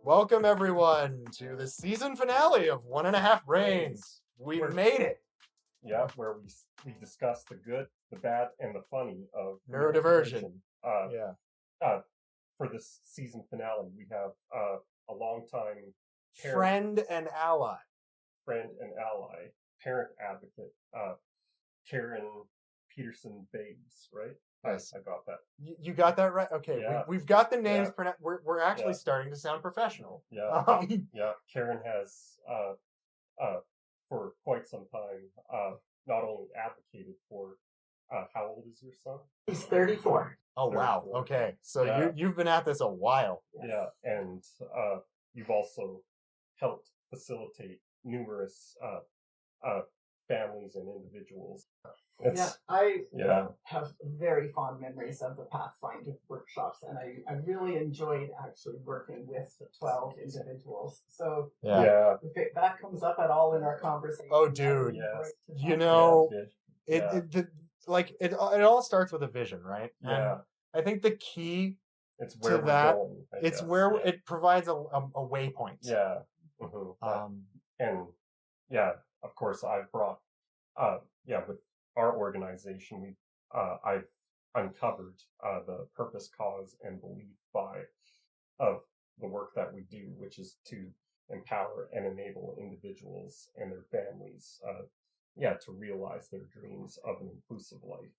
Welcome everyone to the season finale of One and a Half Brains. We made it. Yeah, where we discuss the good, the bad, and the funny of neurodiversion. For this season finale, we have a longtime friend and ally, parent advocate, Karen Peterson Babes, right? Yes, I got that. You got that right. Okay, yeah. we've got the names. Yeah. We're actually starting to sound professional. Yeah, yeah. Karen has for quite some time not only advocated for. How old is your son? He's 34. Oh, 34. Wow. Okay, so you've been at this a while. Yeah, and you've also helped facilitate numerous families and individuals. I have very fond memories of the Pathfinder workshops, and I really enjoyed actually working with the 12 individuals. So if that comes up at all in our conversation. Oh, dude, you know, it all starts with a vision, right? Yeah. And I think the key it's where to that going, it's where it provides a waypoint. Yeah. Mm-hmm. And of course I've brought with our organization I've uncovered the purpose, cause, and belief of the work that we do, which is to empower and enable individuals and their families to realize their dreams of an inclusive life.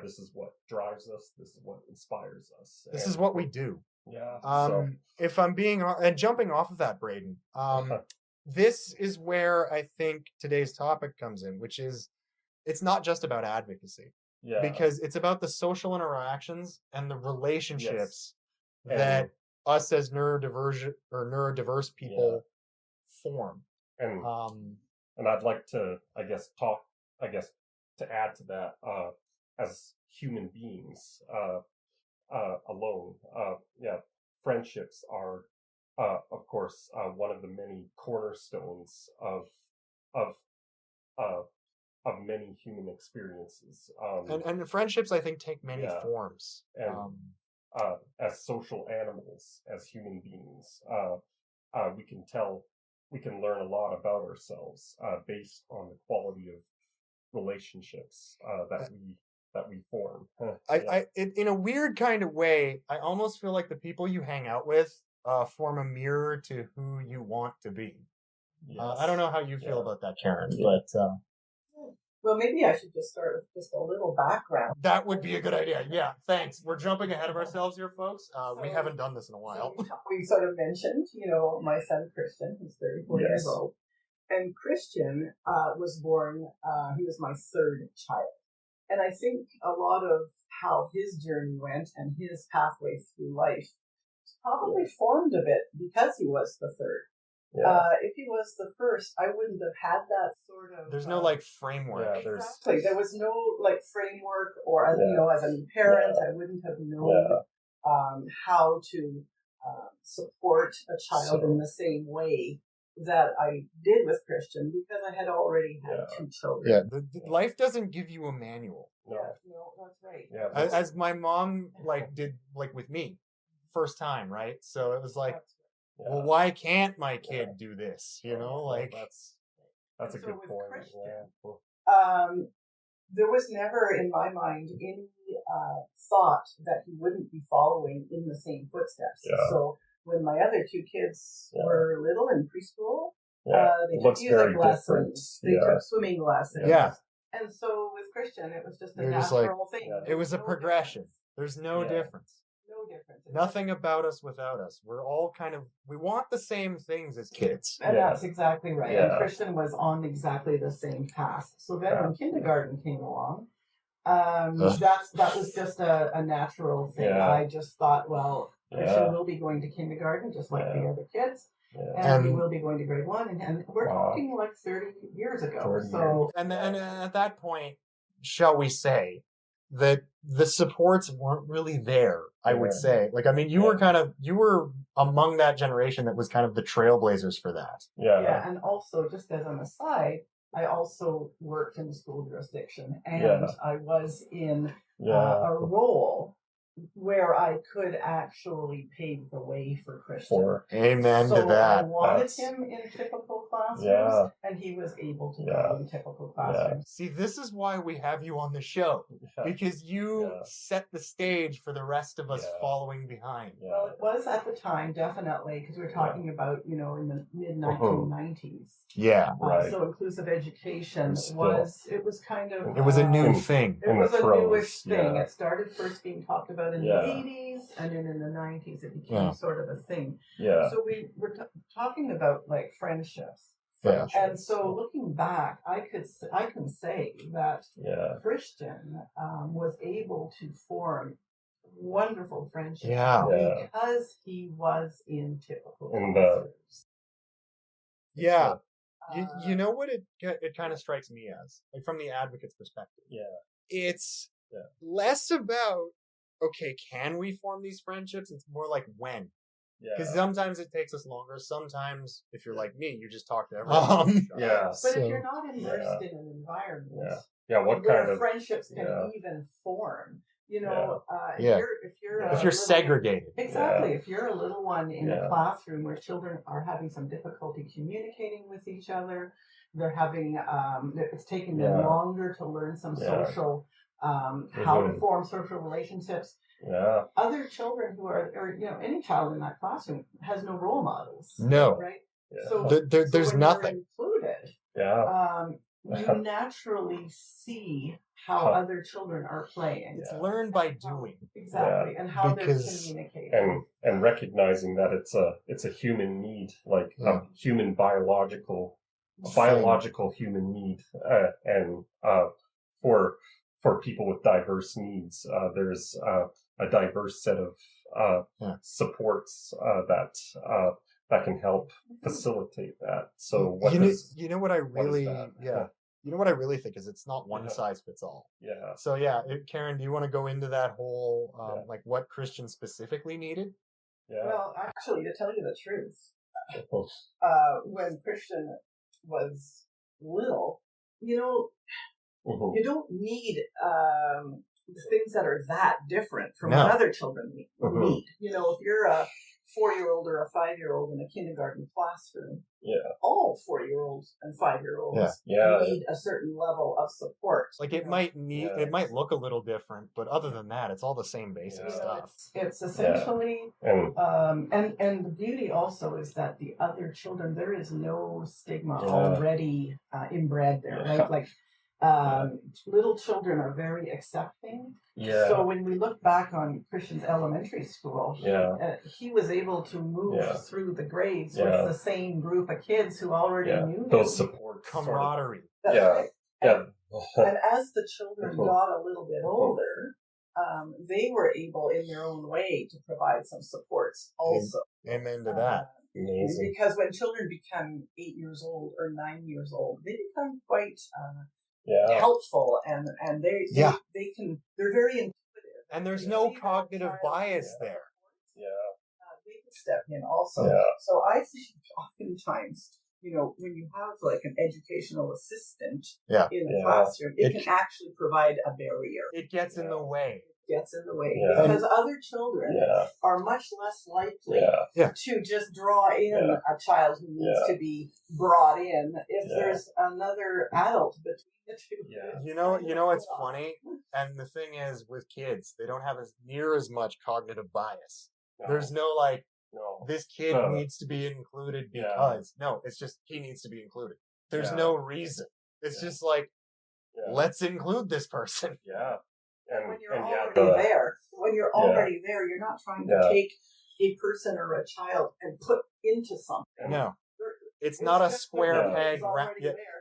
This is what drives us. This is what inspires us. This is what we do. Yeah. If I'm being and jumping off of that, Braden, this is where I think today's topic comes in, which is it's not just about advocacy. Yeah. Because it's about the social interactions and the relationships that us as neurodiverse people form. And I'd like to, to add to that, as human beings alone, friendships are, of course, one of the many cornerstones of many human experiences. And friendships, I think, take many forms. And as social animals, as human beings, we can learn a lot about ourselves based on the quality of relationships that we form. In a weird kind of way, I almost feel like the people you hang out with form a mirror to who you want to be. Yes. I don't know how you feel about that, Karen, but well, maybe I should just start with just a little background. That would be a good idea. Yeah, thanks. We're jumping ahead of ourselves here, folks. We haven't done this in a while. We sort of mentioned, my son Christian, who's 34 years old. And Christian was born, he was my third child. And I think a lot of how his journey went and his pathway through life probably formed a bit because he was the third. Yeah. If he was the first, I wouldn't have had that sort of... There's no, framework. Yeah, exactly. There was no, framework or, as a new parent, I wouldn't have known how to support a child in the same way that I did with Christian, because I had already had two children. Yeah, life doesn't give you a manual. No, that's right. Yeah, as my mom did with me, first time, right? So it was well, why can't my kid do this? That's a good point. Christian, there was never in my mind any thought that he wouldn't be following in the same footsteps. Yeah. So when my other two kids were little in preschool, they took music lessons, they took swimming lessons. Yeah. And so with Christian, it was just a natural thing. It was a progression. There's no difference. No difference. Nothing about us without us. We're all we want the same things as kids. And that's exactly right. Yeah. And Christian was on exactly the same path. So then when kindergarten came along, that was just a natural thing. Yeah. I just thought, well, Christian will be going to kindergarten just like the other kids. Yeah. And he will be going to grade 1. And we're talking 30 years ago. And at that point, shall we say, that the supports weren't really there, I would say. You were among that generation that was kind of the trailblazers for that. Yeah, and also, just as an aside, I also worked in the school jurisdiction, and I was in a role where I could actually pave the way for Christian. Amen so to that. I wanted him in typical classrooms, and he was able to go in typical classrooms. See, this is why we have you on the show, because you set the stage for the rest of us following behind. Well, it was at the time, definitely, because we were talking about, in the mid-1990s. Yeah, right. So inclusive education it was kind of... It was a new thing. It was a newish thing. It started first being talked about in the 80s, and then in the 90s it became sort of a thing. Yeah. So we were talking about, like, friendships. Yeah. And so looking back, I can say that Christian was able to form wonderful friendships because he was in typical classrooms. Yeah. You know what it kind of strikes me as, like, from the advocate's perspective? Yeah. It's less about, okay, can we form these friendships? It's more like when. Because sometimes it takes us longer. Sometimes, if you're like me, you just talk to everyone. But if you're not immersed in an environment what where kind of friendships can even form, if you're segregated. Exactly. If you're a little one in a classroom where children are having some difficulty communicating with each other, they're having, it's taking them longer to learn some social, how to form social relationships. Yeah. Other children who are, or any child in that classroom has no role models. No. Right? Yeah. So there's nothing. Included. You naturally see how other children are playing. It's learned by doing. Exactly. And how they're communicating. And recognizing that it's a human need, like a human biological human need. And for people with diverse needs, there's a diverse set of supports that can help facilitate that. So you know what I really you know what I really think is it's not one size fits all. Yeah. So Karen, do you want to go into that whole like what Christian specifically needed? Yeah. Well, actually, to tell you the truth, when Christian was little, you don't need things that are that different from what other children need. If you're a 4-year-old or a 5-year-old in a kindergarten classroom, all 4-year-olds and 5-year-olds need a certain level of support. Like it might might look a little different, but other than that, it's all the same basic stuff. It's essentially, and the beauty also is that the other children, there is no stigma already inbred there, right? Like, little children are very accepting. Yeah. So when we look back on Christian's elementary school, he was able to move through the grades with the same group of kids who already knew those support camaraderie. Right. And as the children got a little bit older, they were able, in their own way, to provide some supports also. Amen to that. Amazing. Because when children become 8 years old or 9 years old, they become quite helpful, and they're very intuitive. And there's no cognitive bias there. They can step in also. So I think oftentimes, when you have like an educational assistant in the classroom, it can actually provide a barrier. It gets in the way. Because other children are much less likely to just draw in a child who needs to be brought in if there's another adult between the two. You know it's funny, and the thing is with kids, they don't have near as much cognitive bias. There's no this kid needs to be included because it's just he needs to be included. There's no reason. It's just like let's include this person. And when you're already there, you're not trying to take a person or a child and put into something. No. It's not a square peg.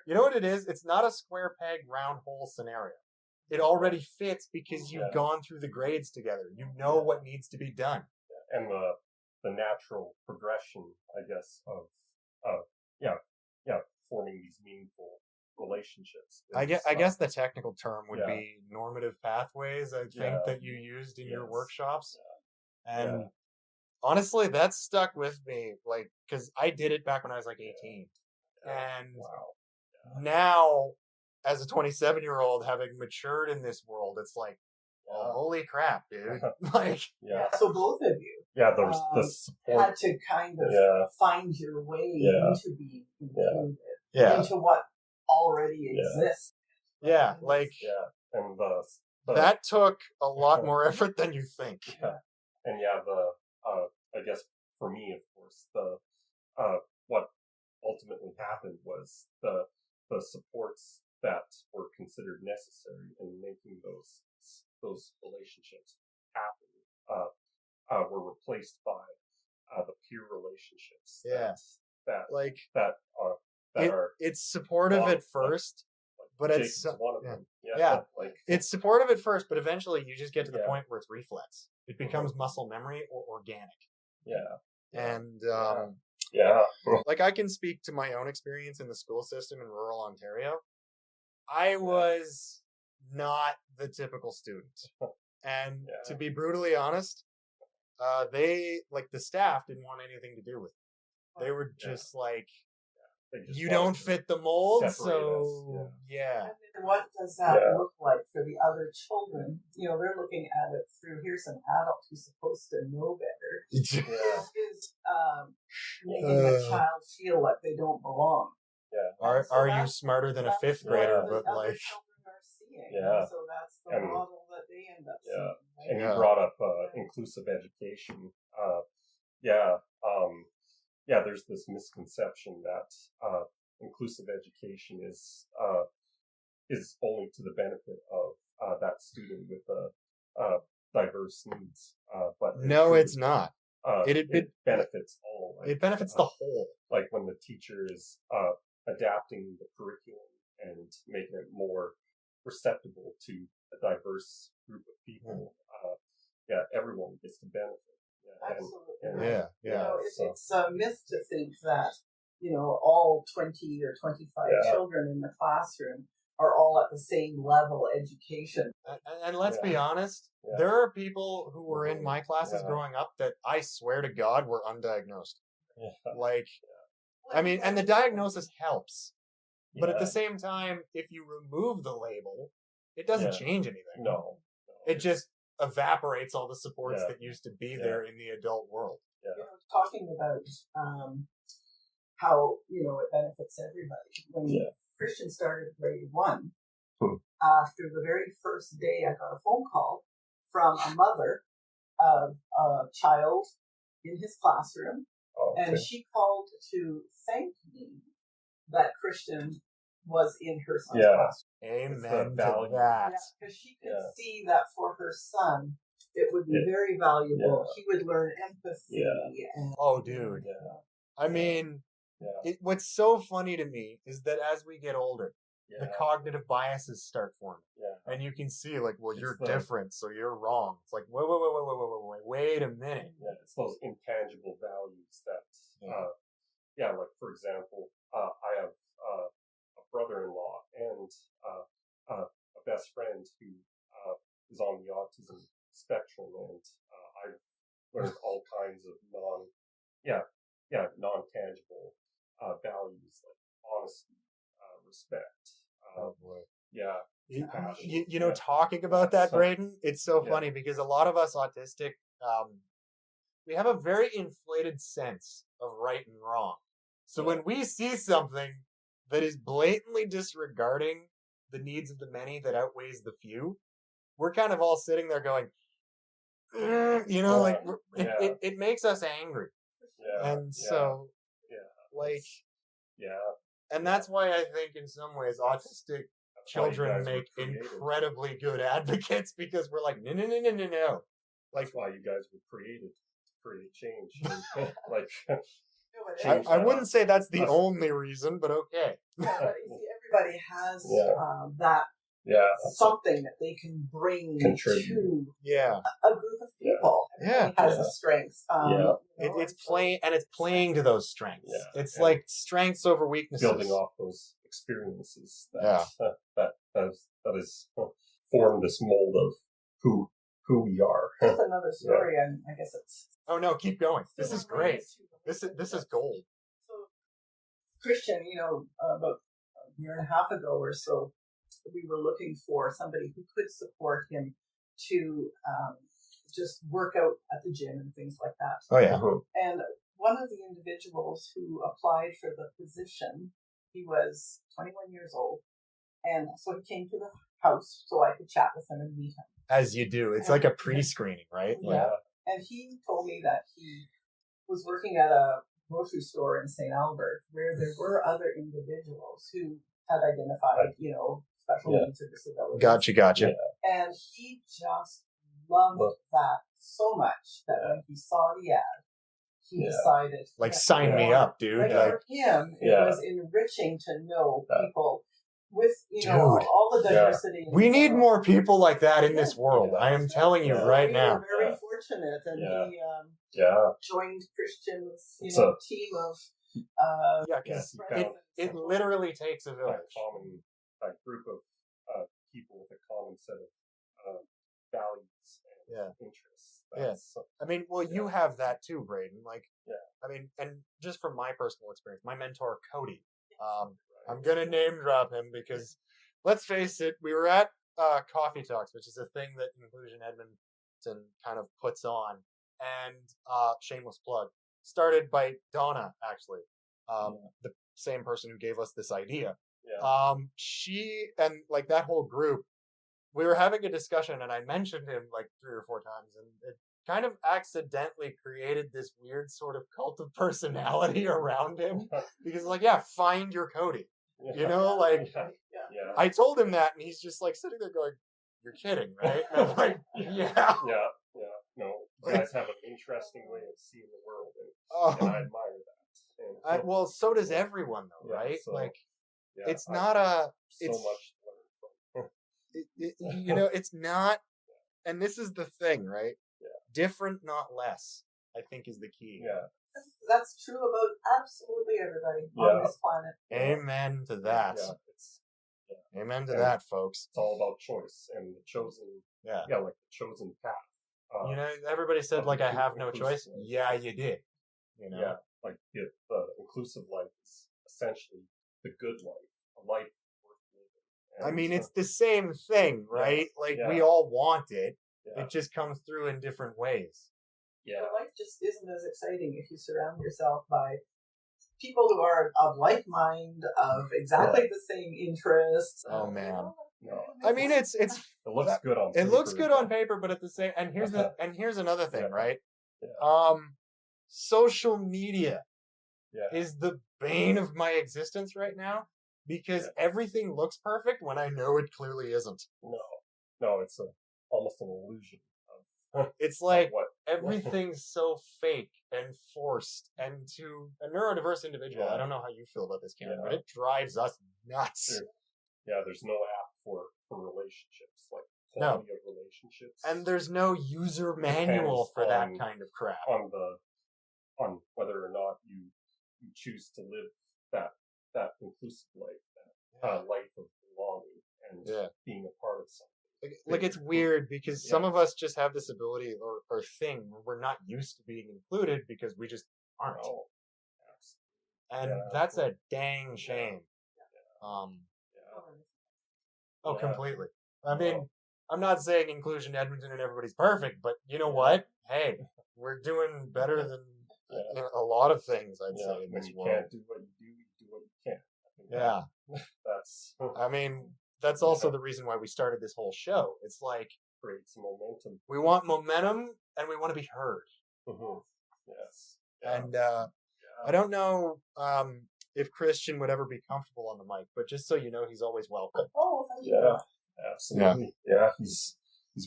You know what it is? It's not a square peg, round hole scenario. It already fits because you've gone through the grades together. You know what needs to be done. And the natural progression, I guess, of forming these meaningful relationships. I guess the technical term would be normative pathways, I think, that you used in your workshops. And honestly, that's stuck with me, like, because I did it back when I was like 18. And now, as a 27-year-old, having matured in this world, it's like, well, holy crap, dude. Like, So both of you. Yeah, there's the support. Had to kind of find your way into being included, into what already exists. Yeah, like, and that took a lot more effort than you think. And I guess for me, of course, what ultimately happened was the supports that were considered necessary in making those relationships happen were replaced by the peer relationships. It's supportive at first, but it's one of them. It's supportive at first, but eventually you just get to the point where it's reflex. It becomes muscle memory or organic. And like, I can speak to my own experience in the school system in rural Ontario. I was not the typical student. And to be brutally honest, the staff didn't want anything to do with it. They were just like, you don't fit the mold, so And what does that look like for the other children? You know, they're looking at it through, here's an adult who's supposed to know better. Is making a child feel like they don't belong. Are you smarter than a fifth grader? But like, children are seeing. So that's the model that they end up seeing. Right? And you brought up inclusive education. There's this misconception that inclusive education is only to the benefit of that student with diverse needs. But no, it's not. It benefits all. It benefits the whole. Like when the teacher is adapting the curriculum and making it more receptible to a diverse group of people. Everyone gets to benefit. Absolutely. It's a myth to think that, all 20 or 25 children in the classroom are all at the same level education. And let's be honest, there are people who were in my classes growing up that I swear to God were undiagnosed. I mean, and the diagnosis helps. But at the same time, if you remove the label, it doesn't change anything. No. It just evaporates all the supports that used to be there in the adult world. Talking about how, it benefits everybody. When Christian started grade 1, after the very first day, I got a phone call from a mother of a child in his classroom, and she called to thank me that Christian was in her son's classroom. Amen to that. Because she could see that for her son, it would be very valuable. He would learn empathy. And, dude. I mean, what's so funny to me is that as we get older, the cognitive biases start forming. And you can see, like, well, you're different, so you're wrong. It's like, wait a minute. It's those intangible values that, like, for example, I have a brother-in-law and a best friend who is on the autism spectrum, and I've learned all kinds of non-tangible values like honesty, respect. Talking about that, Braden, it's so funny because a lot of us autistic, we have a very inflated sense of right and wrong. So when we see something that is blatantly disregarding the needs of the many that outweighs the few, we're kind of all sitting there going, it makes us angry. And that's why I think in some ways autistic children make incredibly good advocates, because we're like, no. That's why you guys were created to create change. I wouldn't say that's the only reason, but okay. But you see, everybody has that something that they can bring to a group of people. Everybody has a strength. It's playing to those strengths. It's like strengths over weaknesses. Building off those experiences that has formed this mold of who we are. That's another story, and I guess it's... Oh no, keep going. This is great. This is gold. So, Christian, about a year and a half ago or so, we were looking for somebody who could support him to just work out at the gym and things like that. Oh yeah. And one of the individuals who applied for the position, he was 21 years old, and so he came to the house so I could chat with him and meet him. As you do. It's like a pre-screening, right? Yeah. And he told me that he was working at a grocery store in St. Albert where there were other individuals who had identified, special needs or disabilities. Gotcha. And he just loved that so much that when he saw the ad, he decided, like, sign me up, dude. Like, for him, it was enriching to know people with, all the diversity. We need more people like that in this world. I am telling you right now. We were very fortunate, and he joined Christian's, team of. Because it literally takes a village. A group of people with a common set of values and interests. I mean, you have that too, Braden. I mean, and just from my personal experience, my mentor, Cody, I'm going to name drop him because, let's face it, we were at Coffee Talks, which is a thing that Inclusion Edmonton kind of puts on, and shameless plug, started by Donna, actually, the same person who gave us this idea. She and that whole group, we were having a discussion, and I mentioned him 3 or 4 times, and it kind of accidentally created this weird sort of cult of personality around him because find your Cody. I told him that, and he's just sitting there going, "You're kidding, right?" And I'm like, "Yeah." No, you guys have an interesting way of seeing the world, and I admire that. Well, so does everyone, though, right? So, it's not a. It's so much. It's not. And this is the thing, right? Different, not less, I think is the key. That's true about absolutely everybody on this planet. Amen to that. Amen to that, folks. It's all about choice and the chosen. The chosen path. Everybody said I have no choice. Yeah, you did. The inclusive life is essentially the good life, a life worth living. I mean, it's the same thing, right? We all want it. It just comes through in different ways. Life just isn't as exciting if you surround yourself by people who are of like mind, of exactly the same interests. Oh man. I mean, it looks good on paper. It looks good on paper, but at the same, and here's another thing, right? Social media is the bane of my existence right now because everything looks perfect when I know it clearly isn't. No, it's almost an illusion. It's everything's so fake and forced, and to a neurodiverse individual, I don't know how you feel about this, Cameron, but it drives us nuts. There's no app for relationships, quality of relationships. And there's no user manual for that kind of crap. On whether or not you choose to live that inclusive life, that life of belonging and being a part of something. It's weird because some of us just have this ability or thing where we're not used to being included because we just aren't. And that's a dang shame. Completely. I mean, I'm not saying Inclusion Edmonton and everybody's perfect, but you know what? Hey, we're doing better than a lot of things, I'd say, in this world. You can't do what you do, you do what you can. That's. I mean, that's also the reason why we started this whole show. It's create some momentum. We want momentum, and we want to be heard. Mm-hmm. Yes. And I don't know if Christian would ever be comfortable on the mic, but just so you know, he's always welcome. Oh, thank you. Yeah, absolutely. Yeah, he's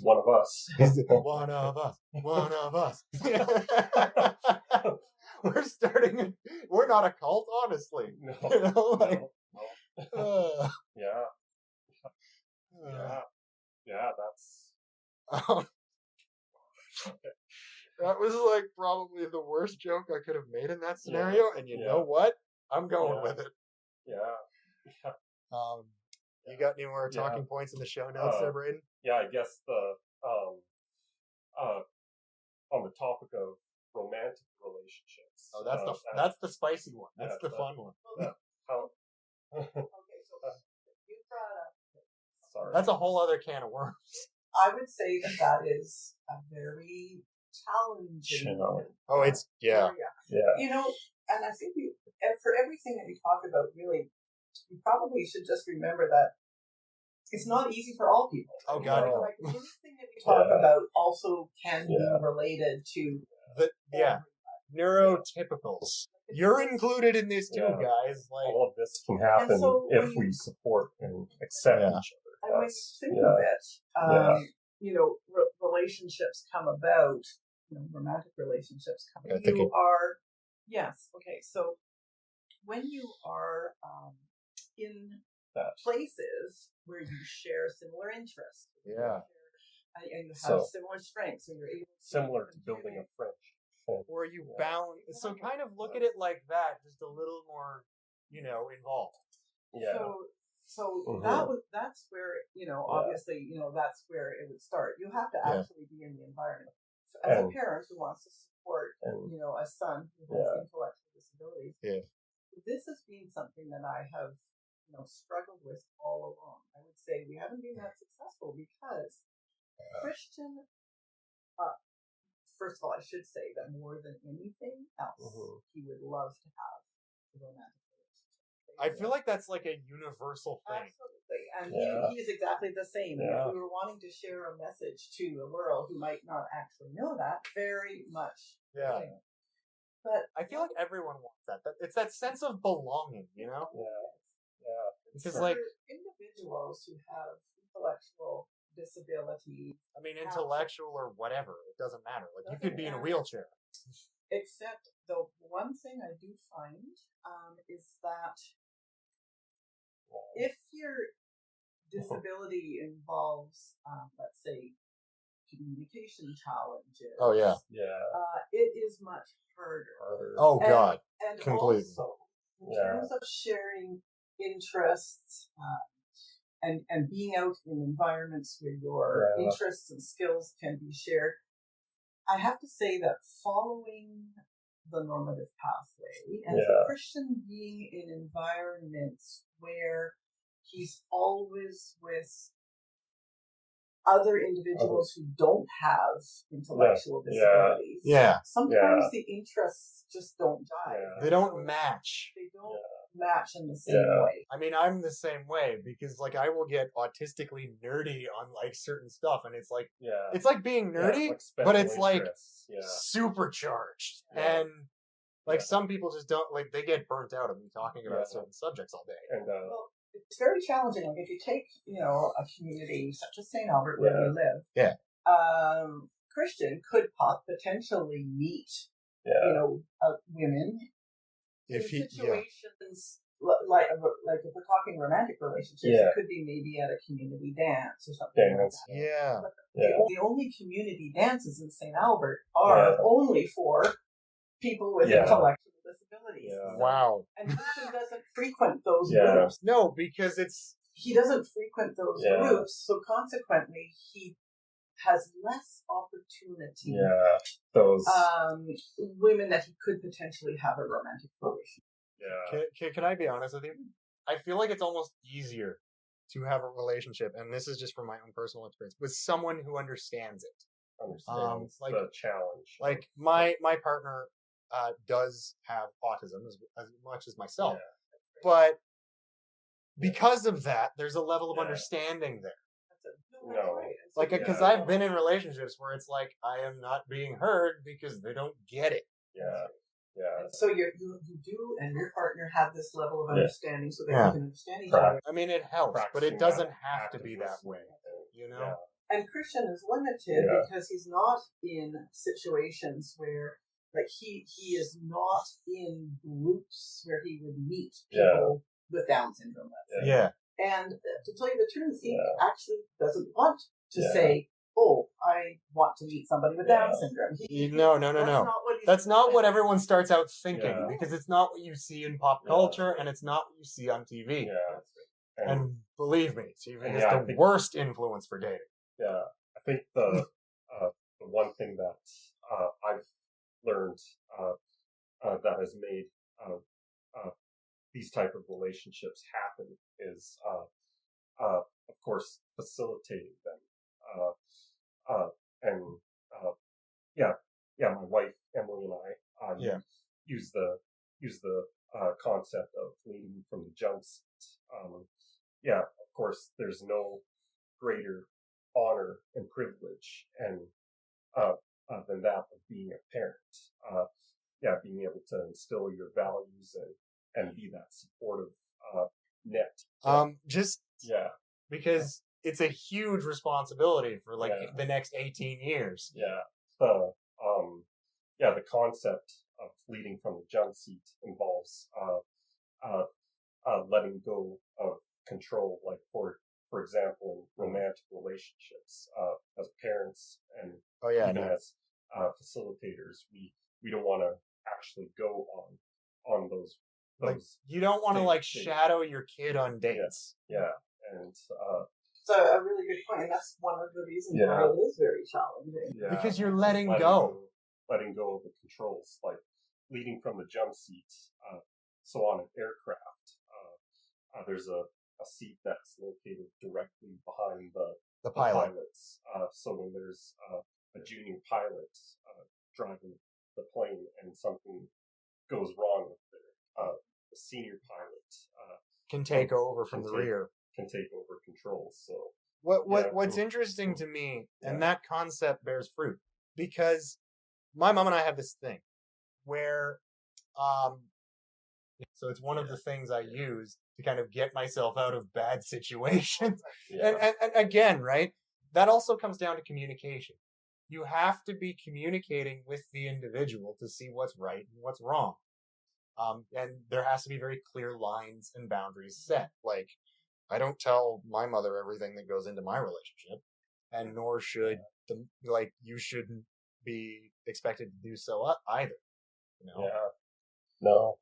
one of us. He's one of us. One of us. We're starting. We're not a cult, honestly. No. That's. That was probably the worst joke I could have made in that scenario, and you know what? I'm going with it. Yeah. You got any more talking points in the show notes there, Braden? Yeah, I guess on the topic of romantic relationships. Oh, that's the spicy one. That's the fun one. Okay, so you brought up. Sorry. That's a whole other can of worms. I would say that is a very challenging. Oh, it's area. You know, and I think for everything that we talk about, really, we probably should just remember that it's not easy for all people. Oh God, no. Like anything that we talk about also can be related to neurotypicals. You're included in this too, guys. Like all of this can happen if we support and accept each other. And when you think of it, you know, relationships come about. You know, romantic relationships come about. You are so when you are in places where you share similar interests, and you have similar strengths, and you're able similar to building a friendship, or you balance. So kind of look at it like that, just a little more, you know, involved. So that's where, you know, obviously, you know, that's where it would start. You have to actually be in the environment. So as a parent who wants to support, you know, a son who has intellectual disabilities, this has been something that I have, you know, struggled with all along. I would say we haven't been that successful because Christian, first of all, I should say that more than anything else, he would love to have a romantic relationship. I feel like that's like a universal thing. Absolutely. And he is exactly the same. If we were wanting to share a message to the world who might not actually know that, very much. But I feel like everyone wants that. It's that sense of belonging, you know? Because like individuals who have intellectual disability. I mean, intellectual or whatever, it doesn't matter. Like you could be in a wheelchair. Except the one thing I do find is that if your disability involves, let's say, communication challenges. It is much harder. Oh God, and completely. Also, in terms of sharing interests and being out in environments where your interests and skills can be shared, I have to say that following the normative pathway and for Christian being in environments where he's always with other individuals who don't have intellectual disabilities. Sometimes the interests just don't jive. They don't match. They don't match in the same way. I mean, I'm the same way because like I will get autistically nerdy on like certain stuff, and it's like it's like being nerdy, like but it's like supercharged. And like some people just don't like they get burnt out of me talking about certain subjects all day. And well, it's very challenging. Like if you take, you know, a community such as St. Albert where we live, Christian could potentially meet, you know, women in situations like if we're talking romantic relationships, it could be maybe at a community dance or something like that. But the only community dances in St. Albert are only for people with intellectual disabilities. Wow. And Christian doesn't frequent those groups. No, because he doesn't frequent those groups, so consequently he has less opportunity. Those women that he could potentially have a romantic relationship. Can I be honest with you? I feel like it's almost easier to have a relationship, and this is just from my own personal experience, with someone who understands it. Understands the challenge. Like my partner does have autism as much as myself, but because of that, there's a level of understanding there. Like, because I've been in relationships where it's like I am not being heard because they don't get it. And so you do, and your partner have this level of understanding, so that you can understand each other. I mean, it helps, but it doesn't have to be that way. You know. And Christian is limited because he's not in situations where, like, he is not in groups where he would meet people with Down syndrome. Let's say. And to tell you the truth, he actually doesn't want to say, "Oh, I want to meet somebody with Down syndrome." No. That's not what everyone starts out thinking, because it's not what you see in pop culture, and it's not what you see on TV. And believe me, TV is the worst influence for dating. I think the one thing that I've learned that has made these type of relationships happen is, of course, facilitating them. And my wife Emily and I use the concept of leading from the jump seat. Of course, there's no greater honor and privilege and than that of being a parent. Being able to instill your values and be that supportive net. Because it's a huge responsibility for the next 18 years. The concept of leading from the jump seat involves letting go of control, like for example, in romantic relationships, as parents and as facilitators, we don't want to actually go on those you don't want to shadow your kid on dates. And it's a really good point. And that's one of the reasons why it is very challenging. Because you're letting go of the controls, like leading from the jump seat. So on an aircraft, there's a seat that's located directly behind the pilots. So when there's a junior pilot driving the plane and something goes wrong with the senior pilot can take over from the rear. Can take over controls. So what's interesting to me, and that concept bears fruit, because my mom and I have this thing where so it's one of the things I use to kind of get myself out of bad situations. And again, right, that also comes down to communication. You have to be communicating with the individual to see what's right and what's wrong. And there has to be very clear lines and boundaries set. Like, I don't tell my mother everything that goes into my relationship, and nor should you shouldn't be expected to do so either. No.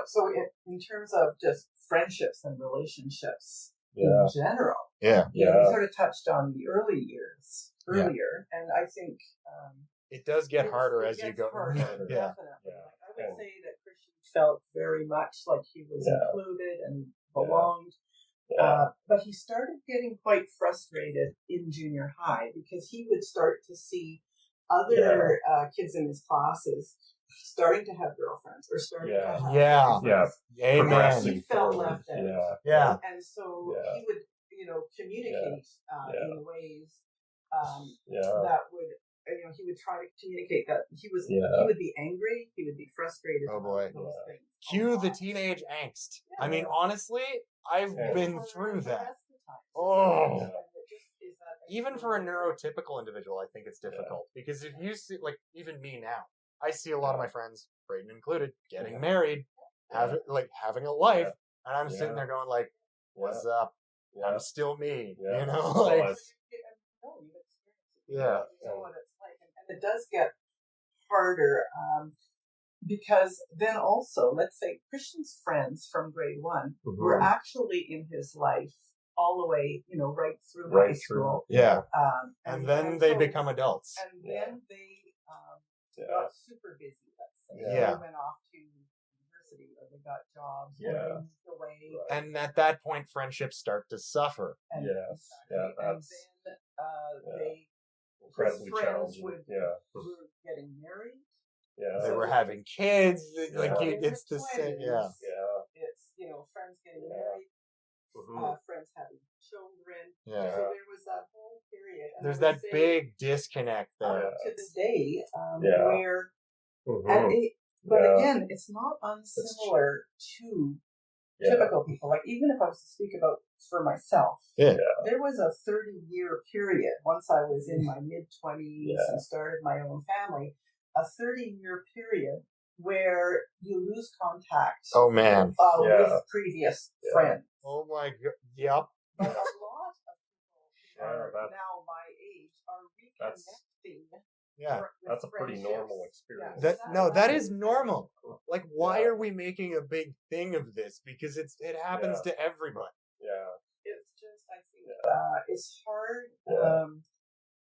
So in terms of just friendships and relationships in general, you sort of touched on the early years earlier, and I think it does get harder as you go. Definitely. I would say that Christian felt very much like he was included and belonged. But he started getting quite frustrated in junior high because he would start to see other kids in his classes starting to have girlfriends or starting to have boyfriends. He felt left out. And so he would, communicate in ways that would, he would try to communicate that he would be angry, he would be frustrated. Oh boy. Those things. Cue the teenage angst. I mean, honestly, I've been through that. Even for a neurotypical individual, I think it's difficult because if you see, even me now, I see a lot of my friends, Braden included, getting married, having a life, and I'm sitting there going "What's up? I'm still me," you know. You know what it's like, and it does get harder because then also, let's say Christian's friends from grade 1 were actually in his life all the way, right through high school. And then they become adults. And then they got super busy, let's say. They went off to university or they got jobs or they moved away. And at that point, friendships start to suffer. And, and then they incredibly challenging. Were getting married. They were having kids. It's the same. It's friends getting married, friends having children. So there was that whole period. And there's that big disconnect there. To this day, where but again, it's not unsimilar to typical people. Like even if I was to speak about for myself, there was a 30-year period once I was in my mid-20s and started my own family, a 30-year period where you lose contact with previous friends. Oh my God. Yep. But a lot of people who are now my age are reconnecting. That's a pretty normal experience. That is normal. Like, why are we making a big thing of this? Because it happens to everybody. It's just, I think, it's hard.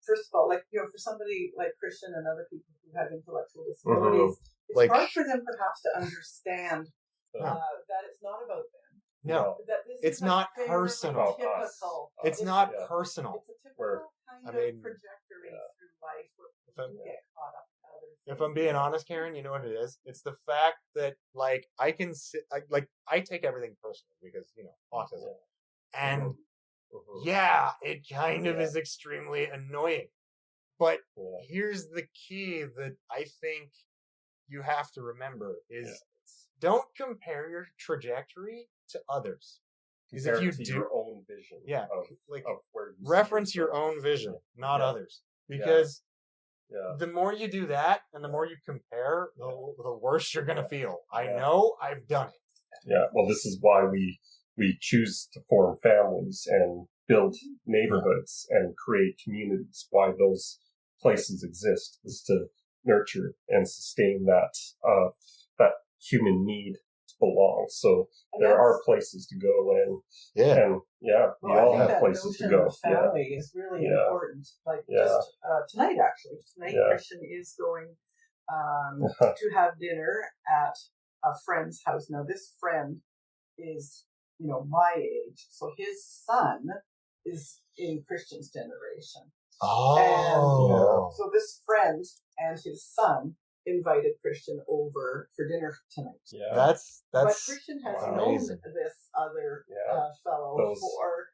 First of all, for somebody like Christian and other people who have intellectual disabilities, it's hard for them perhaps to understand that it's not about them. No, that this it's is not personal. Typical. It's not personal. It's a typical kind of trajectory through life where you get caught up in other things. If I'm being honest, Karen, you know what it is? It's the fact that, like, I take everything personally because, autism. And it kind of is extremely annoying. But here's the key that I think you have to remember is don't compare your trajectory to others. Because if you do your own vision, of where you reference your own vision, not others. Because the more you do that and the more you compare, the worse you're going to feel. I know, I've done it. Yeah, well, this is why we choose to form families and build neighborhoods and create communities. Why those places exist is to nurture and sustain that human need to belong. So there are places to go and we all have places to go. Family is really important. Like just tonight, actually, Christian is going to have dinner at a friend's house. Now, this friend is, my age, so his son is in Christian's generation. Oh, and so this friend and his son invited Christian over for dinner tonight. Yeah, that's. But Christian has known this other fellow for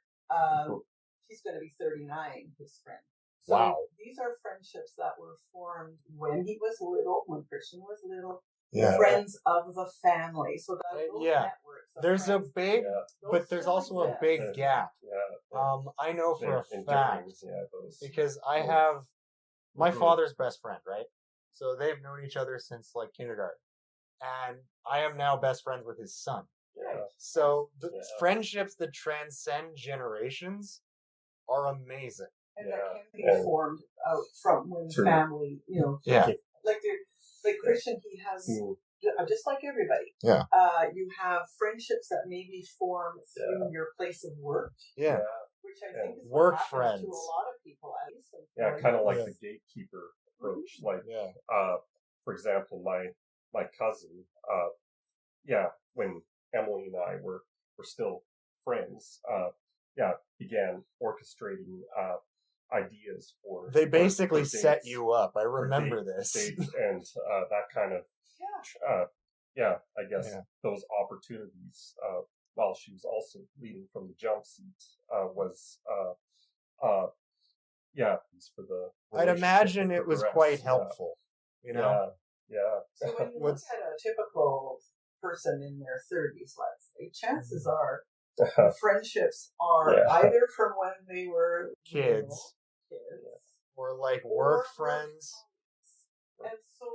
he's going to be 39. His friend. So these are friendships that were formed when he was little, when Christian was little. Yeah. Friends of the family. So that networks. There's a big, but there's also a big gap. I know for a fact because I have my father's best friend, right? So they've known each other since like kindergarten, and I am now best friends with his son. Yeah. So the friendships that transcend generations are amazing, and that can be formed out from when family, like Christian, he has, just like everybody, you have friendships that maybe form through your place of work. Yeah. Which I think is work what friends to a lot of people. At least kind of like the gatekeeper approach. Like, for example, my cousin, when Emily and I were still friends, began orchestrating ideas for. They basically set you up. I remember this. Dates and that kind of. I guess those opportunities. While she was also leading from the jump seat, was for the. I'd imagine it was quite helpful. Yeah. So when you look at a typical person in their 30s, let's say, chances are friendships are either from when they were kids, or like work friends. And so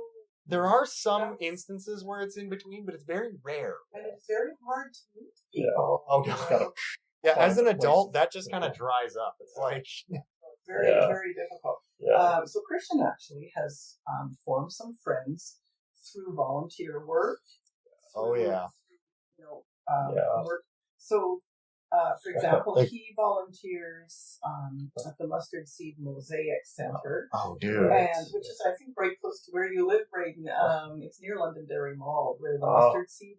there are some instances where it's in between, but it's very rare. And it's very hard to meet people. Oh, God. As an adult, that just kind of dries up. It's like very, very difficult. So Christian actually has formed some friends through volunteer work. Work. So, for example, he volunteers at the Mustard Seed Mosaic Center. Oh, dude! And which is, I think, right close to where you live, Braden. It's near Londonderry Mall, where the Mustard Seed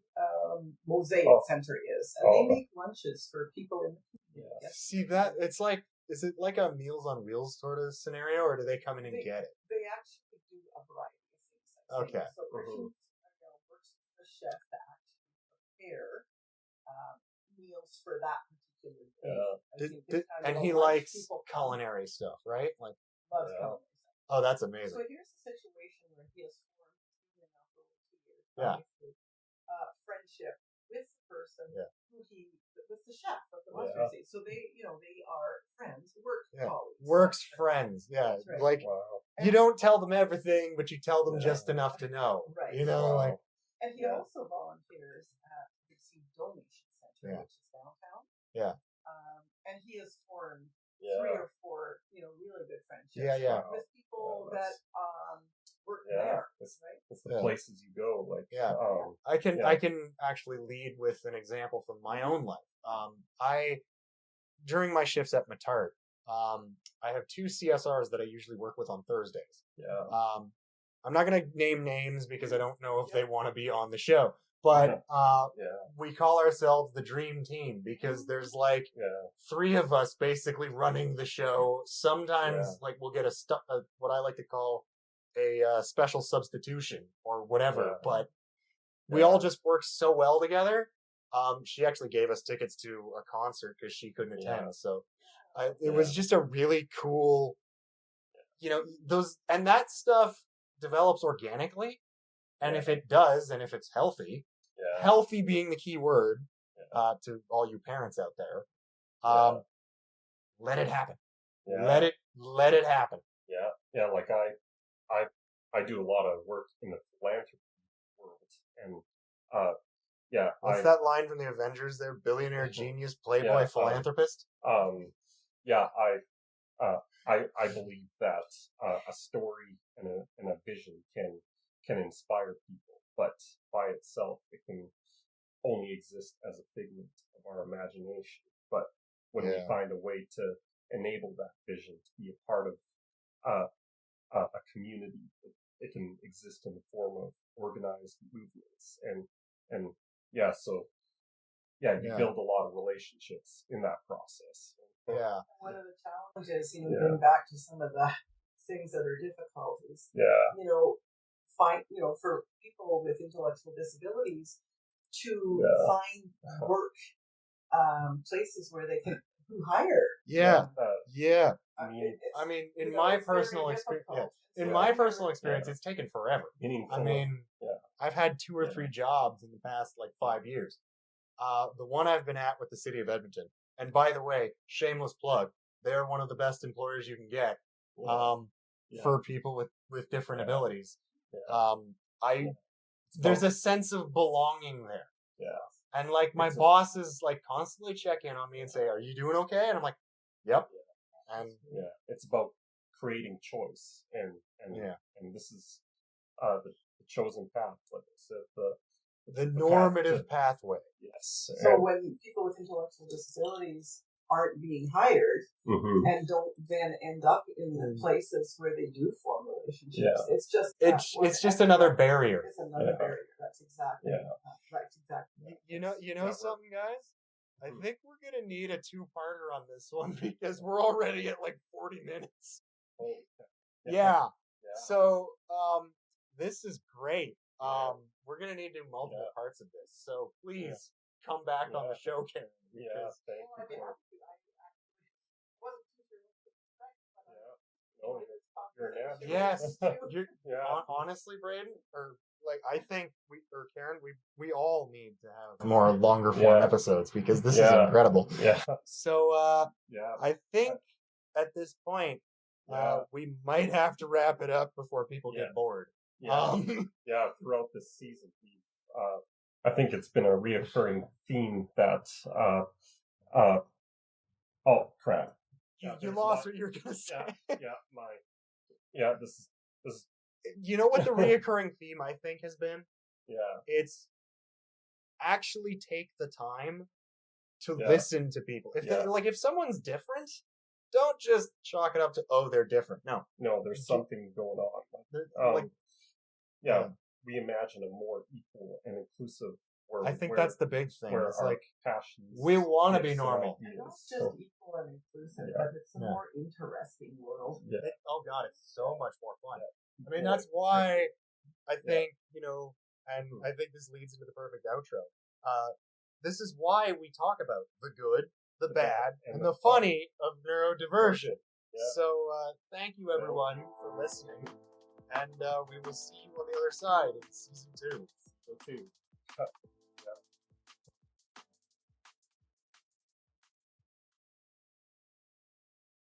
Mosaic Center is, and they make lunches for people in the community. See that? It's like, is it like a Meals on Wheels sort of scenario, or do they come in and get it? They actually do a variety of things. Okay. So Christian works with the chef to actually prepare meals for that particular day. And he likes culinary stuff, right? Like loves culinary stuff. Oh, that's amazing. So here's a situation where he has formed for 2 years. Friendship with the person who with the chef of the mustard seed. So they are friends, colleagues. Works friends. Yeah. Right. Like you don't tell them everything, but you tell them just enough to know. Right. Like. And he also volunteers at the Seed Donation Center, which is downtown. Yeah. And he has formed 3 or 4, really good friendships with people that work there. It's the places you go. Like, I can actually lead with an example from my own life. During my shifts at Matart, I have 2 CSRs that I usually work with on Thursdays. Yeah. I'm not going to name names because I don't know if they want to be on the show. But we call ourselves the Dream Team because there's like 3 of us basically running the show. Sometimes like we'll get what I like to call a special substitution or whatever. But we all just work so well together. She actually gave us tickets to a concert because she couldn't attend. So it was just a really cool, and that stuff develops organically. And if it does, and if it's healthy, healthy being the key word to all you parents out there, let it happen. Let it happen. Yeah. Like I do a lot of work in the philanthropy world, and what's that line from the Avengers? There, billionaire, genius, playboy, philanthropist. I believe that a story and a vision can inspire people, but by itself it can only exist as a figment of our imagination. But when we find a way to enable that vision to be a part of a community, it can exist in the form of organized movements, and you build a lot of relationships in that process. Yeah. One of the challenges, getting back to some of the things that are difficult is, for people with intellectual disabilities to find work, places where they can hire. I mean, in my personal experience, it's taken forever. I've had 2 or 3 jobs in the past 5 years. The one I've been at with the city of Edmonton, and by the way, shameless plug, they're one of the best employers you can get for people with different abilities. There's a sense of belonging there. And my bosses constantly check in on me and say, "Are you doing okay?" And I'm like, "Yep." And it's about creating choice, and this is the chosen path, like I said, the normative pathway. Yes. So when people with intellectual disabilities aren't being hired and don't then end up in the places where they do form relationships, it's just another barrier. It's another barrier. That's exactly. You know something, guys? I think we're gonna need a 2-parter on this one because we're already at 40 minutes. So this is great. We're gonna need to do multiple parts of this. So please come back on the show, Karen. Thank you. Yes. Honestly, Braden, I think Karen, we all need to have more longer form episodes because this is incredible. So I think at this point we might have to wrap it up before people get bored. Throughout this season, I think it's been a reoccurring theme that oh crap. You lost what you were gonna say. This is. You know what the reoccurring theme I think has been? It's actually take the time to listen to people. If someone's different, don't just chalk it up to they're different. No, there's something going on. We imagine a more equal and inclusive world. I think that's the big thing. It's passions. We want to be normal. And not just equal and inclusive, but it's a more interesting world. It's so much more fun. I mean, that's why I think, and I think this leads into the perfect outro. This is why we talk about the good, the bad, and the funny of neurodiversion. So thank you, everyone, for listening. And we will see you on the other side in season 2.